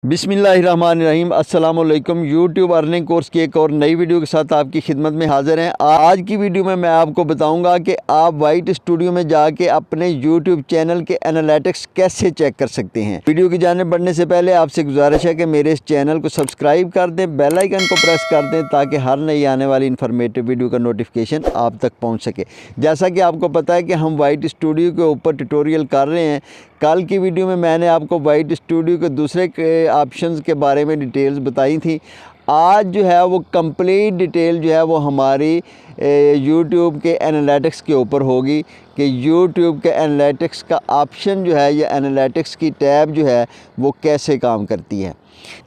बिस्मिल्लाहिर्रहमानिर्रहीम अस्सलाम वालेकुम। यूट्यूब अर्निंग कोर्स की एक और नई वीडियो के साथ आपकी खिदमत में हाज़िर हैं। आज की वीडियो में मैं आपको बताऊंगा कि आप वाइट स्टूडियो में जाके अपने यूट्यूब चैनल के एनालिटिक्स कैसे चेक कर सकते हैं। वीडियो की जाने बढ़ने से पहले आपसे गुजारिश है कि मेरे इस चैनल को सब्सक्राइब कर दें, बेल आइकन को प्रेस कर दें ताकि हर नई आने वाली इन्फॉर्मेटिव वीडियो का नोटिफिकेशन आप तक पहुँच सके। जैसा कि आपको पता है कि हम वाइट स्टूडियो के ऊपर ट्यूटोरियल कर रहे हैं। कल की वीडियो में मैंने आपको वाइट स्टूडियो के दूसरे ऑप्शंस के बारे में डिटेल्स बताई थी। आज जो है वो कंप्लीट डिटेल जो है वो हमारी यूट्यूब के एनालिटिक्स के ऊपर होगी कि यूट्यूब के एनालिटिक्स का ऑप्शन जो है या एनालिटिक्स की टैब जो है वो कैसे काम करती है।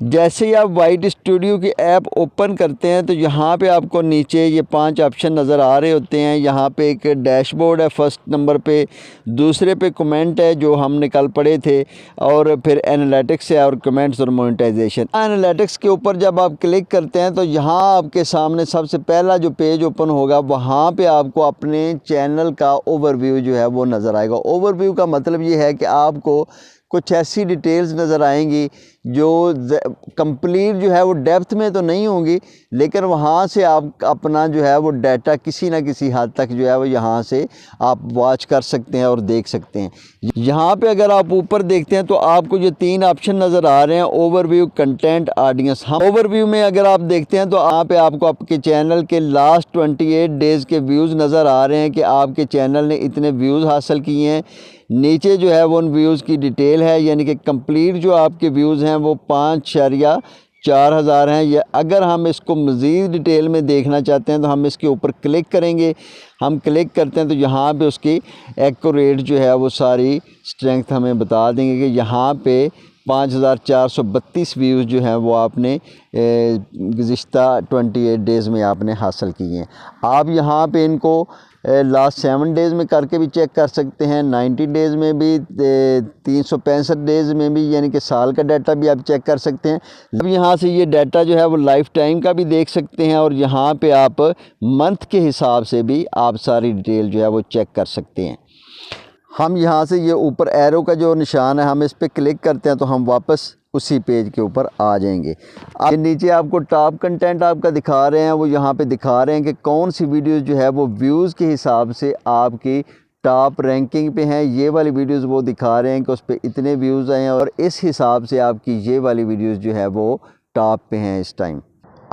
जैसे ही आप वाइट स्टूडियो की ऐप ओपन करते हैं तो यहाँ पे आपको नीचे ये 5 ऑप्शन नज़र आ रहे होते हैं। यहाँ पे एक डैशबोर्ड है फर्स्ट नंबर पे, दूसरे पे कमेंट है जो हमने कल पढ़े थे, और फिर एनालिटिक्स है और कमेंट्स और मोनेटाइजेशन। एनालिटिक्स के ऊपर जब आप क्लिक करते हैं तो यहाँ आपके सामने सबसे पहला जो पेज ओपन होगा वहाँ पे आपको अपने चैनल का ओवरव्यू जो है वो नज़र आएगा। ओवरव्यू का मतलब ये है कि आपको कुछ ऐसी डिटेल्स नज़र आएंगी जो कंप्लीट जो है वो डेप्थ में तो नहीं होंगी, लेकिन वहाँ से आप अपना जो है वो डाटा किसी ना किसी हद तक जो है वो यहाँ से आप वॉच कर सकते हैं और देख सकते हैं। यहाँ पे अगर आप ऊपर देखते हैं तो आपको जो 3 ऑप्शन नज़र आ रहे हैं, ओवरव्यू, कंटेंट, ऑडियंस। हम ओवरव्यू में अगर आप देखते हैं तो यहाँ पे आपको आपके चैनल के लास्ट 28 डेज़ के व्यूज़ नज़र आ रहे हैं कि आपके चैनल ने इतने व्यूज़ हासिल किए हैं। नीचे जो है वो उन व्यूज़ की डिटेल है, यानी कि कंप्लीट जो आपके व्यूज़ हैं वो 5.4 हज़ार हैं। या अगर हम इसको मज़ीद डिटेल में देखना चाहते हैं तो हम इसके ऊपर क्लिक करेंगे। हम क्लिक करते हैं तो यहाँ पे उसकी एक्यूरेट जो है वो सारी स्ट्रेंथ हमें बता देंगे कि यहाँ पे 5,432 व्यूज़ जो हैं वो आपने गुज़िश्ता 28 डेज़ में आपने हासिल किए हैं। आप यहाँ पे इनको लास्ट 7 डेज़ में करके भी चेक कर सकते हैं, 90 डेज़ में भी, 365 डेज़ में भी, यानी कि साल का डाटा भी आप चेक कर सकते हैं। अब यहाँ से ये डाटा जो है वो लाइफ टाइम का भी देख सकते हैं और यहाँ पे आप मंथ के हिसाब से भी आप सारी डिटेल जो है वो चेक कर सकते हैं। हम यहाँ से ये ऊपर एरो का जो निशान है हम इस पर क्लिक करते हैं तो हम वापस उसी पेज के ऊपर आ जाएंगे। अब नीचे आपको टॉप कंटेंट आपका दिखा रहे हैं, वो यहाँ पे दिखा रहे हैं कि कौन सी वीडियोस जो है वो व्यूज़ के हिसाब से आपकी टॉप रैंकिंग पे हैं। ये वाली वीडियोस वो दिखा रहे हैं कि उस पर इतने व्यूज़ आए हैं और इस हिसाब से आपकी ये वाली वीडियोस जो है वो टॉप पे हैं इस टाइम।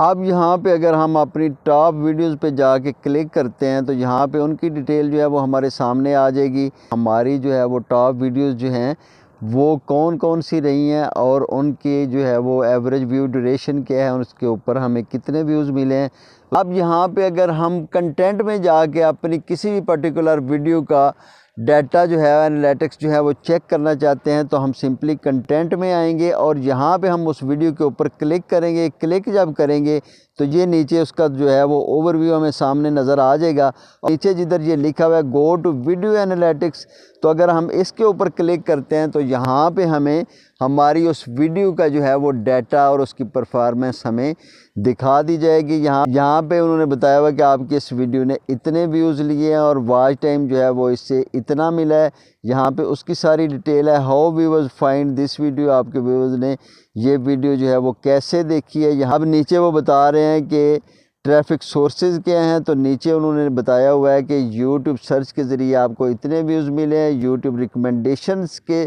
अब यहाँ पे अगर हम अपनी टॉप वीडियोस पे जाके क्लिक करते हैं तो यहाँ पे उनकी डिटेल जो है वो हमारे सामने आ जाएगी। हमारी जो है वो टॉप वीडियोस जो हैं वो कौन कौन सी रही हैं और उनकी जो है वो एवरेज व्यू ड्यूरेशन क्या है और उसके ऊपर हमें कितने व्यूज़ मिले हैं। अब यहाँ पे अगर हम कंटेंट में जाके अपनी किसी भी पर्टिकुलर वीडियो का डाटा जो है एनालिटिक्स जो है वो चेक करना चाहते हैं तो हम सिंपली कंटेंट में आएंगे और यहाँ पे हम उस वीडियो के ऊपर क्लिक करेंगे। क्लिक जब करेंगे तो ये नीचे उसका जो है वो ओवरव्यू हमें सामने नज़र आ जाएगा। और नीचे जिधर ये लिखा हुआ है गो टू वीडियो एनालिटिक्स, तो अगर हम इसके ऊपर क्लिक करते हैं तो यहाँ पे हमें हमारी उस वीडियो का जो है वो डाटा और उसकी परफॉर्मेंस हमें दिखा दी जाएगी। यहाँ पे उन्होंने बताया हुआ कि आपकी इस वीडियो ने इतने व्यूज़ लिए हैं और वॉच टाइम जो है वो इससे इतना मिला है। यहाँ पे उसकी सारी डिटेल है। How viewers find this video, आपके व्यूअर्स ने ये वीडियो जो है वो कैसे देखी है। यहाँ नीचे वो बता रहे हैं कि ट्रैफिक सोर्सेज क्या हैं, तो नीचे उन्होंने बताया हुआ है कि यूट्यूब सर्च के ज़रिए आपको इतने व्यूज़ मिले हैं, यूट्यूब रिकमेंडेशंस के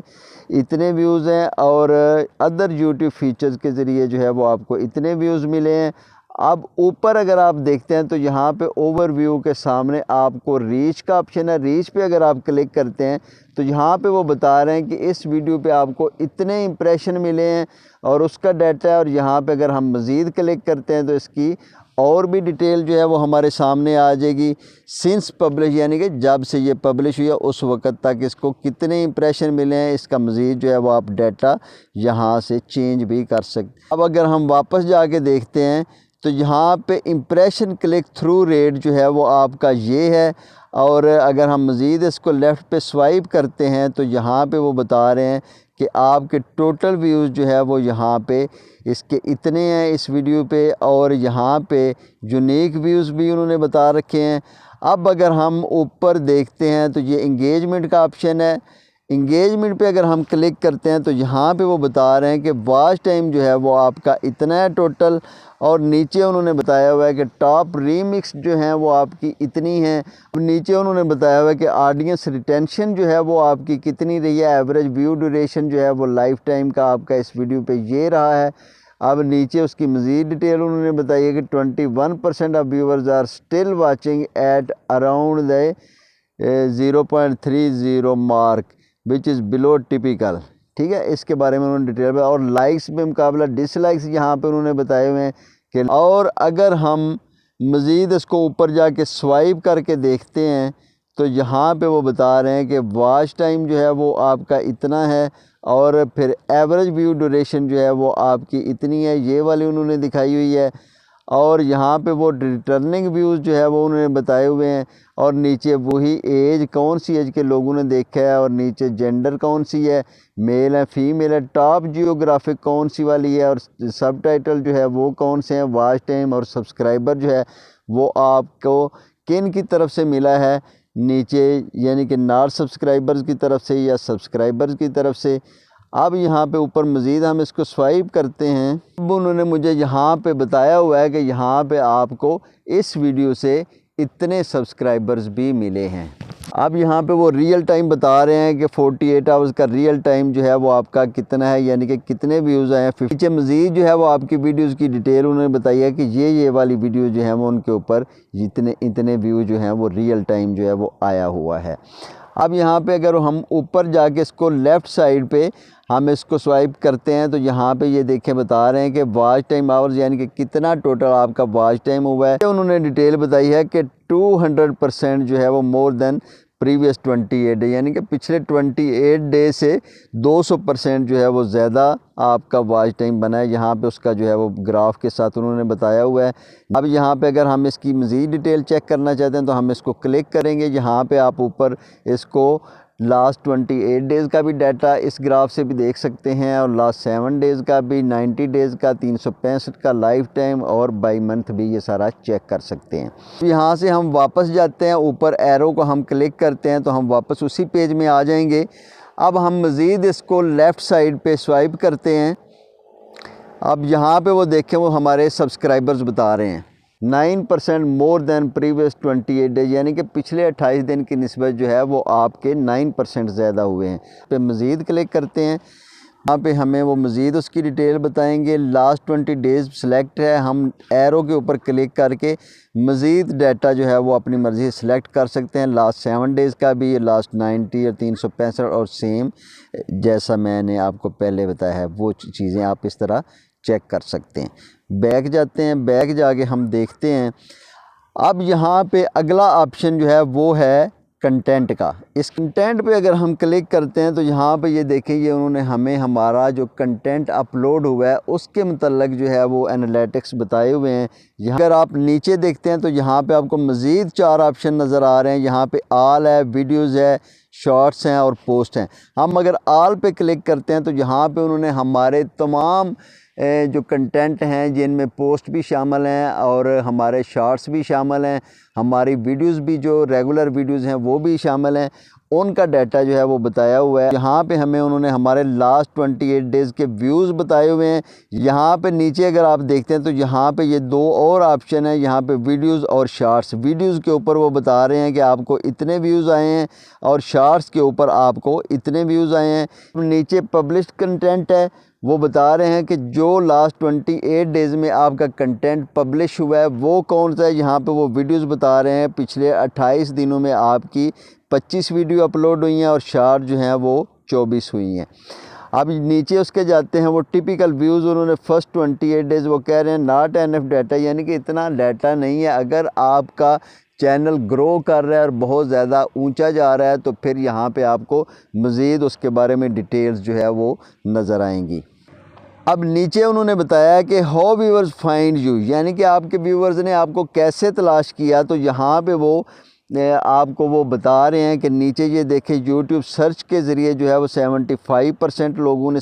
इतने व्यूज़ हैं और अदर यूट्यूब फीचर्स के ज़रिए जो है वो आपको इतने व्यूज़ मिले हैं। अब ऊपर अगर आप देखते हैं तो यहाँ पे ओवरव्यू के सामने आपको रीच का ऑप्शन है। रीच पे अगर आप क्लिक करते हैं तो यहाँ पे वो बता रहे हैं कि इस वीडियो पे आपको इतने इंप्रेशन मिले हैं और उसका डाटा है। और यहाँ पे अगर हम मज़ीद क्लिक करते हैं तो इसकी और भी डिटेल जो है वो हमारे सामने आ जाएगी। सिंस पब्लिश, यानी कि जब से ये पब्लिश हुई है उस वक़्त तक इसको कितने इंप्रेशन मिले हैं, इसका मज़ीद जो है वो आप डाटा यहाँ से चेंज भी कर सकते। अब अगर हम वापस जाके देखते हैं तो यहाँ पे इंप्रेशन क्लिक थ्रू रेट जो है वो आपका ये है। और अगर हम मज़ीद इसको लेफ़्ट पे स्वाइप करते हैं तो यहाँ पे वो बता रहे हैं कि आपके टोटल व्यूज़ जो है वो यहाँ पे इसके इतने हैं इस वीडियो पे, और यहाँ पे यूनिक व्यूज़ भी उन्होंने बता रखे हैं। अब अगर हम ऊपर देखते हैं तो ये इंगेजमेंट का ऑप्शन है। इंगेजमेंट पे अगर हम क्लिक करते हैं तो यहाँ पे वो बता रहे हैं कि वॉच टाइम जो है वो आपका इतना है टोटल, और नीचे उन्होंने बताया हुआ है कि टॉप रीमिक्स जो हैं वो आपकी इतनी हैं। नीचे उन्होंने बताया हुआ है कि ऑडियंस रिटेंशन जो है वो आपकी कितनी रही है, एवरेज व्यू ड्यूरेशन जो है वो लाइफ टाइम का आपका इस वीडियो पे ये रहा है। अब नीचे उसकी मज़ीद डिटेल उन्होंने बताई है कि 21% of viewers are still watching at around the 0.30 mark which is below typical. ठीक है, इसके बारे में उन्होंने डिटेल बताया। और लाइक्स में मुकाबला डिसलाइक्स यहाँ पे उन्होंने बताए हुए हैं कि, और अगर हम मज़ीद इसको ऊपर जाके स्वाइप करके देखते हैं तो यहाँ पे वो बता रहे हैं कि वॉच टाइम जो है वो आपका इतना है, और फिर एवरेज व्यू ड्यूरेशन जो है वो आपकी इतनी है, ये वाली उन्होंने दिखाई हुई है। और यहाँ पे वो रिटर्निंग व्यूज़ जो है वो उन्होंने बताए हुए हैं, और नीचे वही एज, कौन सी एज के लोगों ने देखा है, और नीचे जेंडर कौन सी है, मेल है फीमेल है, टॉप जियोग्राफिक कौन सी वाली है, और सब टाइटल जो है वो कौन से हैं, वॉच टाइम और सब्सक्राइबर जो है वो आपको किन की तरफ से मिला है नीचे, यानी कि नॉट सब्सक्राइबर्स की तरफ से या सब्सक्राइबर्स की तरफ से। अब यहाँ पे ऊपर मज़ीद हम इसको स्वाइप करते हैं। अब उन्होंने मुझे यहाँ पे बताया हुआ है कि यहाँ पे आपको इस वीडियो से इतने सब्सक्राइबर्स भी मिले हैं। अब यहाँ पे वो रियल टाइम बता रहे हैं कि 48 आवर्स का रियल टाइम जो है वो आपका कितना है, यानी कि कितने व्यूज़ आए हैं। पीछे मज़ीद जो है वो आपकी वीडियोज़ की डिटेल उन्होंने बताई है कि ये वाली वीडियो जो है वो उनके ऊपर इतने व्यू जो हैं वो रियल टाइम जो है वो आया हुआ है। अब यहाँ पे अगर हम ऊपर जाके इसको लेफ़्ट साइड पे हम इसको स्वाइप करते हैं तो यहाँ पे ये देखें बता रहे हैं कि वॉच टाइम आवर्स, यानी कि कितना टोटल आपका वॉच टाइम हुआ है। उन्होंने डिटेल बताई है कि 200% जो है वो मोर देन प्रीवियस 28 डे, यानी कि पिछले 28 डे से 200% जो है वो ज़्यादा आपका वॉच टाइम बना है। यहाँ पे उसका जो है वो ग्राफ के साथ उन्होंने बताया हुआ है। अब यहाँ पे अगर हम इसकी मज़ीद डिटेल चेक करना चाहते हैं तो हम इसको क्लिक करेंगे। यहाँ पे आप ऊपर इसको लास्ट 28 डेज़ का भी डाटा इस ग्राफ से भी देख सकते हैं, और लास्ट 7 डेज़ का भी, 90 डेज़ का, 365 का लाइफ टाइम, और बाई मंथ भी ये सारा चेक कर सकते हैं। यहाँ से हम वापस जाते हैं, ऊपर एरो को हम क्लिक करते हैं तो हम वापस उसी पेज में आ जाएंगे। अब हम मज़ीद इसको लेफ़्ट साइड पे स्वाइप करते हैं। अब यहाँ पे वो देखें वो हमारे सब्सक्राइबर्स बता रहे हैं 9% मोर दैन प्रीवियस 28 डेज, यानी कि पिछले 28 दिन की निस्बत जो है वो आपके 9% ज़्यादा हुए हैं। पे मज़ीद क्लिक करते हैं, यहाँ पे हमें वो मज़ीद उसकी डिटेल बताएंगे। लास्ट 20 डेज़ सेलेक्ट है, हम एरो के ऊपर क्लिक करके मज़ीद डाटा जो है वो अपनी मर्ज़ी से सिलेक्ट कर सकते हैं। लास्ट 7 डेज़ का भी, लास्ट 90 और 365, और सेम जैसा मैंने आपको पहले बताया है वो चीज़ें आप इस तरह चेक कर सकते हैं। बैक जाते हैं, बैक जाके हम देखते हैं। अब यहाँ पे अगला ऑप्शन जो है वो है कंटेंट का। इस कंटेंट पे अगर हम क्लिक करते हैं तो यहाँ पे ये देखें, ये उन्होंने हमें हमारा जो कंटेंट अपलोड हुआ है उसके मतलब जो है वो एनालिटिक्स बताए हुए हैं। यहाँ अगर आप नीचे देखते हैं तो यहाँ पे आपको मज़ीद 4 ऑप्शन नज़र आ रहे हैं। यहाँ पे ऑल है, वीडियोज़ है, शॉर्ट्स हैं और पोस्ट हैं। हम अगर ऑल पे क्लिक करते हैं तो यहाँ पे उन्होंने हमारे तमाम जो कंटेंट हैं जिनमें पोस्ट भी शामिल हैं और हमारे शॉर्ट्स भी शामिल हैं, हमारी वीडियोस भी जो रेगुलर वीडियोस हैं वो भी शामिल हैं, उनका डाटा जो है वो बताया हुआ है। यहाँ पे हमें उन्होंने हमारे लास्ट 28 डेज़ के व्यूज़ बताए हुए हैं। यहाँ पे नीचे अगर आप देखते हैं तो यहाँ पे ये 2 और ऑप्शन है, यहाँ पे वीडियोज़ और शॉर्ट्स। वीडियोज़ के ऊपर वो बता रहे हैं कि आपको इतने व्यूज़ आए हैं, और शॉर्ट्स के ऊपर आपको इतने व्यूज़ आए हैं। नीचे पब्लिश्ड कंटेंट है, वो बता रहे हैं कि जो लास्ट 28 डेज़ में आपका कंटेंट पब्लिश हुआ है वो कौन सा है। यहाँ पे वो वीडियोस बता रहे हैं पिछले 28 दिनों में आपकी 25 वीडियो अपलोड हुई हैं और शॉर्ट जो हैं वो 24 हुई हैं। अब नीचे उसके जाते हैं, वो टिपिकल व्यूज़ उन्होंने फर्स्ट 28 डेज़ वो कह रहे हैं नॉट एनफ डाटा, यानी कि इतना डाटा नहीं है। अगर आपका चैनल ग्रो कर रहा है और बहुत ज़्यादा ऊंचा जा रहा है तो फिर यहाँ पे आपको मज़ीद उसके बारे में डिटेल्स जो है वो नज़र आएंगी। अब नीचे उन्होंने बताया कि हाउ व्यूअर्स फाइंड यू, यानी कि आपके व्यूअर्स ने आपको कैसे तलाश किया। तो यहाँ पे वो आपको वो बता रहे हैं कि नीचे ये देखें यूट्यूब सर्च के ज़रिए जो है वो 75% लोगों ने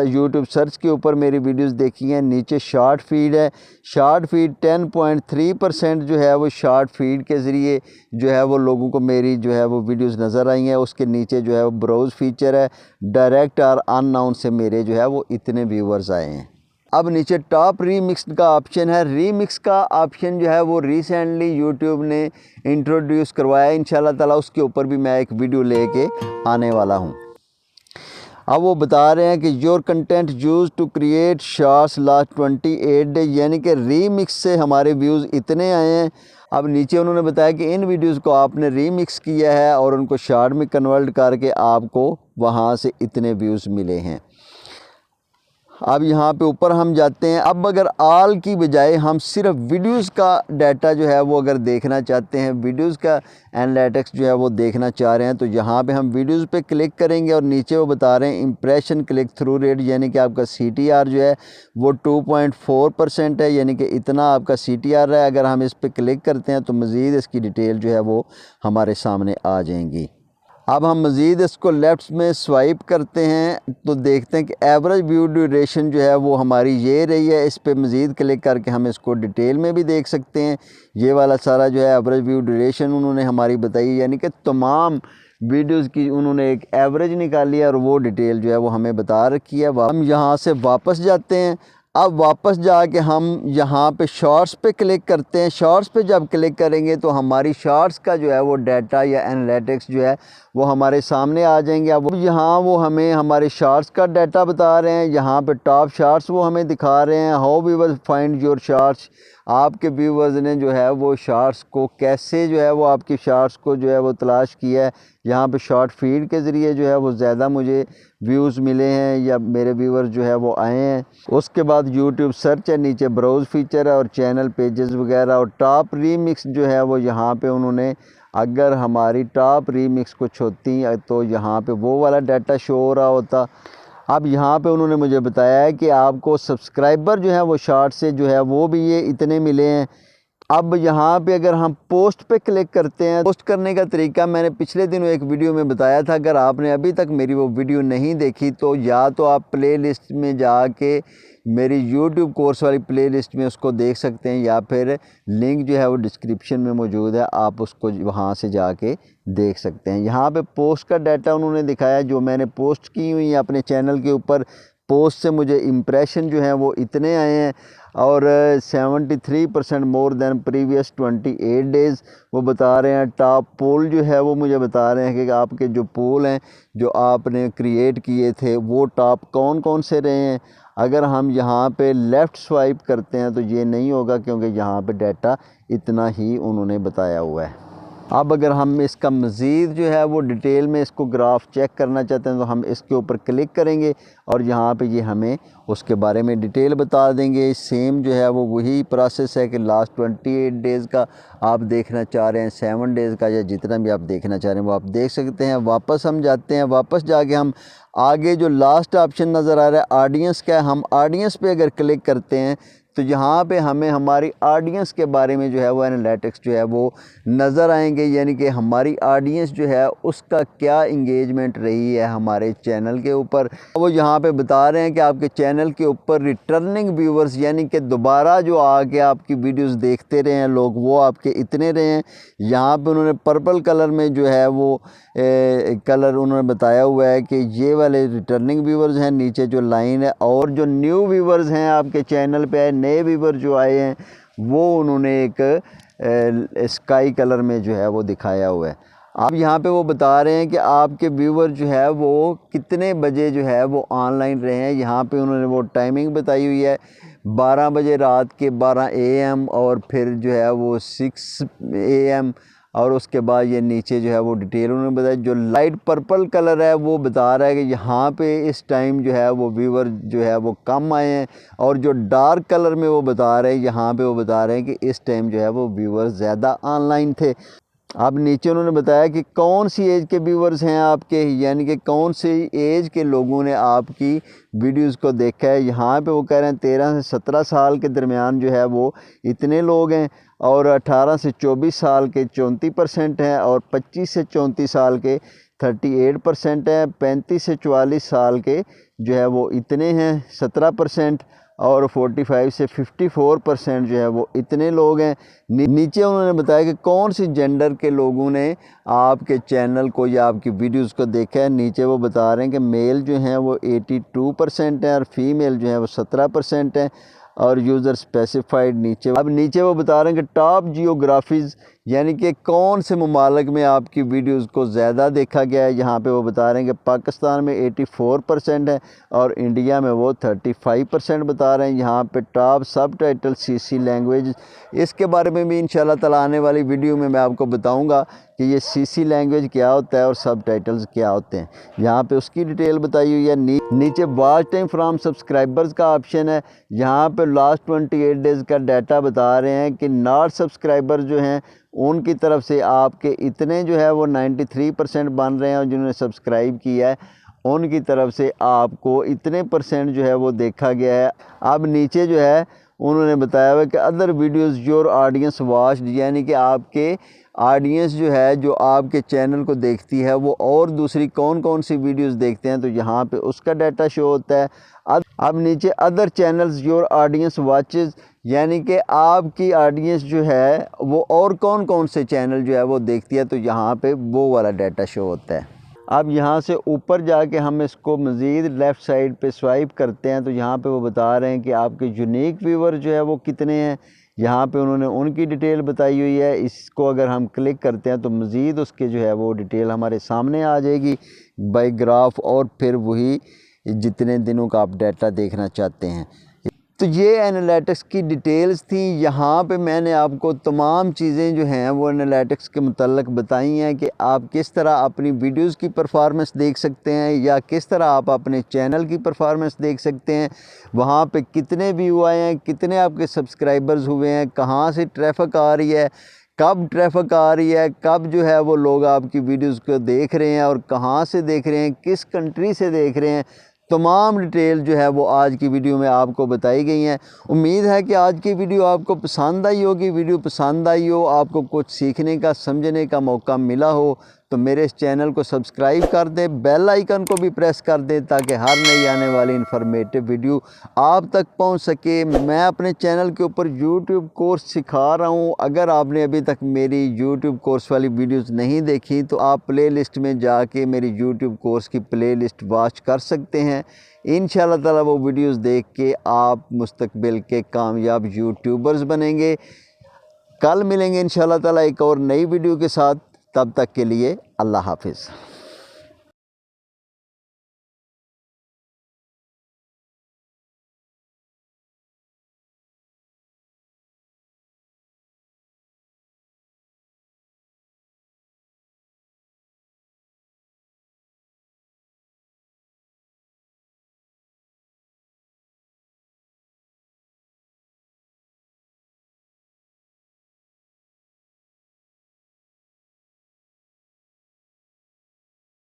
यूट्यूब सर्च के ऊपर मेरी वीडियोस देखी हैं। नीचे शॉर्ट फीड है, शॉर्ट फीड 10.3% जो है वो शॉर्ट फीड के ज़रिए जो है वो लोगों को मेरी जो है वो वीडियोस नज़र आई हैं। उसके नीचे जो है वो ब्राउज़ फीचर है, डायरेक्ट और अननाउन से मेरे जो है वो इतने व्यूवर्स आए हैं। अब नीचे टॉप रीमिक्स का ऑप्शन है। रीमिक्स का ऑप्शन जो है वो रिसेंटली यूट्यूब ने इंट्रोड्यूस करवाया। इंशाल्लाह ताला उसके ऊपर भी मैं एक वीडियो लेके आने वाला हूँ। अब वो बता रहे हैं कि your content use to create shorts last 28 day, यानी कि रीमिक्स से हमारे व्यूज़ इतने आए हैं। अब नीचे उन्होंने बताया कि इन वीडियोज़ को आपने रीमिक्स किया है और उनको शॉर्ट में कन्वर्ट करके आपको वहाँ से इतने व्यूज़ मिले हैं। अब यहाँ पे ऊपर हम जाते हैं। अब अगर ऑल की बजाय हम सिर्फ वीडियोस का डाटा जो है वो अगर देखना चाहते हैं, वीडियोस का एनालिटिक्स जो है वो देखना चाह रहे हैं, तो यहाँ पे हम वीडियोस पे क्लिक करेंगे और नीचे वो बता रहे हैं इम्प्रेशन क्लिक थ्रू रेट, यानी कि आपका CTR जो है वो 2.4% है, यानी कि इतना आपका CTR है। अगर हम इस पर क्लिक करते हैं तो मज़ीद इसकी डिटेल जो है वो हमारे सामने आ जाएंगी। अब हम मज़ीद इसको लेफ़्ट में स्वाइप करते हैं तो देखते हैं कि एवरेज व्यू ड्यूरेशन जो है वो हमारी ये रही है। इस पे मज़ीद क्लिक करके हम इसको डिटेल में भी देख सकते हैं। ये वाला सारा जो है एवरेज व्यू ड्यूरेशन उन्होंने हमारी बताई, यानी कि तमाम वीडियोज़ की उन्होंने एक एवरेज निकाली है और वो डिटेल जो है वो हमें बता रखी है। हम यहाँ से वापस जाते हैं। अब वापस जाके हम यहाँ पे शॉर्ट्स पे क्लिक करते हैं। शॉर्ट्स पे जब क्लिक करेंगे तो हमारी शॉर्ट्स का जो है वो डाटा या एनालिटिक्स जो है वो हमारे सामने आ जाएंगे। अब यहाँ वो हमें हमारे शॉर्ट्स का डाटा बता रहे हैं। यहाँ पे टॉप शॉर्ट्स वो हमें दिखा रहे हैं। How viewers find your shorts, आपके व्यूवर्स ने जो है वो शॉर्ट्स को कैसे जो है वो आपकी शॉर्ट्स को जो है वो तलाश किया है। यहाँ पे शॉर्ट फीड के ज़रिए जो है वो ज़्यादा मुझे व्यूज़ मिले हैं या मेरे व्यूवर्स जो है वो आए हैं। उसके बाद यूट्यूब सर्च है, नीचे ब्राउज़ फीचर है और चैनल पेजेस वगैरह, और टॉप रीमिक्स जो है वो यहाँ पे उन्होंने, अगर हमारी टॉप रीमिक्स कुछ होती तो यहाँ पे वो वाला डाटा शो हो रहा होता। अब यहाँ पे उन्होंने मुझे बताया है कि आपको सब्सक्राइबर जो है वो शॉर्ट से जो है वो भी ये इतने मिले हैं। अब यहाँ पे अगर हम पोस्ट पे क्लिक करते हैं, पोस्ट करने का तरीका मैंने पिछले दिनों एक वीडियो में बताया था। अगर आपने अभी तक मेरी वो वीडियो नहीं देखी तो या तो आप प्लेलिस्ट में जाके मेरी YouTube कोर्स वाली प्लेलिस्ट में उसको देख सकते हैं, या फिर लिंक जो है वो डिस्क्रिप्शन में मौजूद है, आप उसको वहाँ से जाके देख सकते हैं। यहाँ पे पोस्ट का डाटा उन्होंने दिखाया जो मैंने पोस्ट की हुई है अपने चैनल के ऊपर। पोस्ट से मुझे इम्प्रेशन जो है वो इतने आए हैं और 73% मोर देन प्रीवियस 28 डेज़ वो बता रहे हैं। टॉप पोल जो है वो मुझे बता रहे हैं कि आपके जो पोल हैं जो आपने क्रिएट किए थे वो टॉप कौन कौन से रहे हैं। अगर हम यहाँ पे लेफ़्ट स्वाइप करते हैं तो ये नहीं होगा, क्योंकि यहाँ पे डाटा इतना ही उन्होंने बताया हुआ है। अब अगर हम इसका मज़ीद जो है वो डिटेल में इसको ग्राफ चेक करना चाहते हैं तो हम इसके ऊपर क्लिक करेंगे और यहाँ पे ये हमें उसके बारे में डिटेल बता देंगे। सेम जो है वो वही प्रोसेस है कि लास्ट 28 डेज़ का आप देखना चाह रहे हैं, 7 डेज़ का, या जितना भी आप देखना चाह रहे हैं वो आप देख सकते हैं। वापस हम जाते हैं, वापस जाके हम आगे जो लास्ट ऑप्शन नज़र आ रहा है ऑडियंस का, हम ऑडियंस पे अगर क्लिक करते हैं तो यहाँ पे हमें हमारी ऑडियंस के बारे में जो है वो एनालिटिक्स जो है वो नज़र आएंगे, यानी कि हमारी ऑडियंस जो है उसका क्या इंगेजमेंट रही है हमारे चैनल के ऊपर। वो यहाँ पे बता रहे हैं कि आपके चैनल के ऊपर रिटर्निंग व्यूवर्स, यानी कि दोबारा जो आके आपकी वीडियोस देखते रहे हैं लोग, वो आपके इतने रहे हैं। यहाँ पे उन्होंने पर्पल कलर में जो है वो कलर उन्होंने बताया हुआ है कि ये वाले रिटर्निंग व्यूवर्स हैं। नीचे जो लाइन है, और जो न्यू व्यूवर्स हैं आपके चैनल पे, नए व्यूवर जो आए हैं वो उन्होंने एक स्काई कलर में जो है वो दिखाया हुआ है। अब यहाँ पे वो बता रहे हैं कि आपके व्यूवर जो है वो कितने बजे जो है वो ऑनलाइन रहे हैं। यहाँ पे उन्होंने वो टाइमिंग बताई हुई है, 12 बजे रात के 12 AM, और फिर जो है वो 6 AM, और उसके बाद ये नीचे जो है वो डिटेल उन्होंने बताया। जो लाइट पर्पल कलर है वो बता रहा है कि यहाँ पे इस टाइम जो है वो व्यूवर जो है वो कम आए हैं, और जो डार्क कलर में वो बता रहे हैं यहाँ पे वो बता रहे हैं कि इस टाइम जो है वो व्यूवर ज़्यादा ऑनलाइन थे। अब नीचे उन्होंने बताया कि कौन सी एज के व्यूवर्स हैं आपके, यानी कि कौन सी एज के लोगों ने आपकी वीडियोस को देखा है। यहाँ पे वो कह रहे हैं 13 से 17 साल के दरमियान जो है वो इतने लोग हैं, और 18 से 24 साल के 34% हैं, और 25 से 34 साल के 38% हैं, 35 से 44 साल के जो है वो इतने हैं 17%, और 45 से 54% जो है वो इतने लोग हैं। नीचे उन्होंने बताया कि कौन सी जेंडर के लोगों ने आपके चैनल को या आपकी वीडियोस को देखा है। नीचे वो बता रहे हैं कि मेल जो हैं वो 82% है, और फीमेल जो है वो 17% है, और यूज़र स्पेसिफाइड नीचे वो बता रहे हैं कि टॉप जियोग्राफीज़, यानी कि कौन से ममालिक में आपकी वीडियोस को ज़्यादा देखा गया है। यहाँ पे वो बता रहे हैं कि पाकिस्तान में 84% है, और इंडिया में वो 35% बता रहे हैं। यहाँ पे टॉप सब टाइटल सीसी लैंग्वेज, इसके बारे में भी इंशाल्लाह ताला आने वाली वीडियो में मैं आपको बताऊँगा कि ये सीसी लैंग्वेज क्या होता है और सब टाइटल्स क्या होते हैं। यहाँ पे उसकी डिटेल बताई हुई है। नीचे वॉच टाइम फ्राम सब्सक्राइबर्स का ऑप्शन है। यहाँ पे लास्ट 28 डेज़ का डाटा बता रहे हैं कि नॉट सब्सक्राइबर जो हैं उनकी तरफ से आपके इतने जो है वो 93% बन रहे हैं, और जिन्होंने सब्सक्राइब किया है उनकी तरफ से आपको इतने % जो है वो देखा गया है। अब नीचे जो है उन्होंने बताया हुआ कि other videos your audience watch, यानी कि आपके ऑडियंस जो है जो आपके चैनल को देखती है वो और दूसरी कौन कौन सी वीडियोस देखते हैं, तो यहाँ पे उसका डाटा शो होता है। अब नीचे other channels your audience watches, यानी कि आपकी ऑडियंस जो है वो और कौन कौन से चैनल जो है वो देखती है, तो यहाँ पे वो वाला डाटा शो होता है। अब यहाँ से ऊपर जाके हम इसको मज़ीद लेफ़्ट साइड पे स्वाइप करते हैं, तो यहाँ पे वो बता रहे हैं कि आपके यूनिक व्यूवर जो है वो कितने हैं। यहाँ पे उन्होंने उनकी डिटेल बताई हुई है। इसको अगर हम क्लिक करते हैं तो मज़ीद उसके जो है वो डिटेल हमारे सामने आ जाएगी बाय ग्राफ, और फिर वही जितने दिनों का आप डाटा देखना चाहते हैं। तो ये एनालिटिक्स की डिटेल्स थी। यहाँ पे मैंने आपको तमाम चीज़ें जो हैं वो एनालिटिक्स के मुतल्लक बताई हैं कि आप किस तरह अपनी वीडियोस की परफॉर्मेंस देख सकते हैं, या किस तरह आप अपने चैनल की परफॉर्मेंस देख सकते हैं। वहाँ पे कितने व्यू आए हैं, कितने आपके सब्सक्राइबर्स हुए हैं, कहाँ से ट्रैफिक आ रही है, कब ट्रैफिक आ रही है, कब जो है वो लोग आपकी वीडियोस को देख रहे हैं, और कहाँ से देख रहे हैं, किस कंट्री से देख रहे हैं। तमाम डिटेल जो है वो आज की वीडियो में आपको बताई गई हैं। उम्मीद है कि आज की वीडियो आपको पसंद आई होगी। वीडियो पसंद आई हो, आपको कुछ सीखने का समझने का मौका मिला हो, तो मेरे इस चैनल को सब्सक्राइब कर दें, बेल आइकन को भी प्रेस कर दें, ताकि हर नई आने वाली इन्फॉर्मेटिव वीडियो आप तक पहुंच सके। मैं अपने चैनल के ऊपर यूट्यूब कोर्स सिखा रहा हूं। अगर आपने अभी तक मेरी यूट्यूब कोर्स वाली वीडियोस नहीं देखी तो आप प्लेलिस्ट में जाके मेरी यूट्यूब कोर्स की प्लेलिस्ट वॉच कर सकते हैं। इंशाल्लाह ताला वो वीडियोस देख के आप मुस्तकबिल के कामयाब यूट्यूबर्स बनेंगे। कल मिलेंगे इंशाल्लाह ताला एक और नई वीडियो के साथ। तब तक के लिए अल्लाह हाफिज़।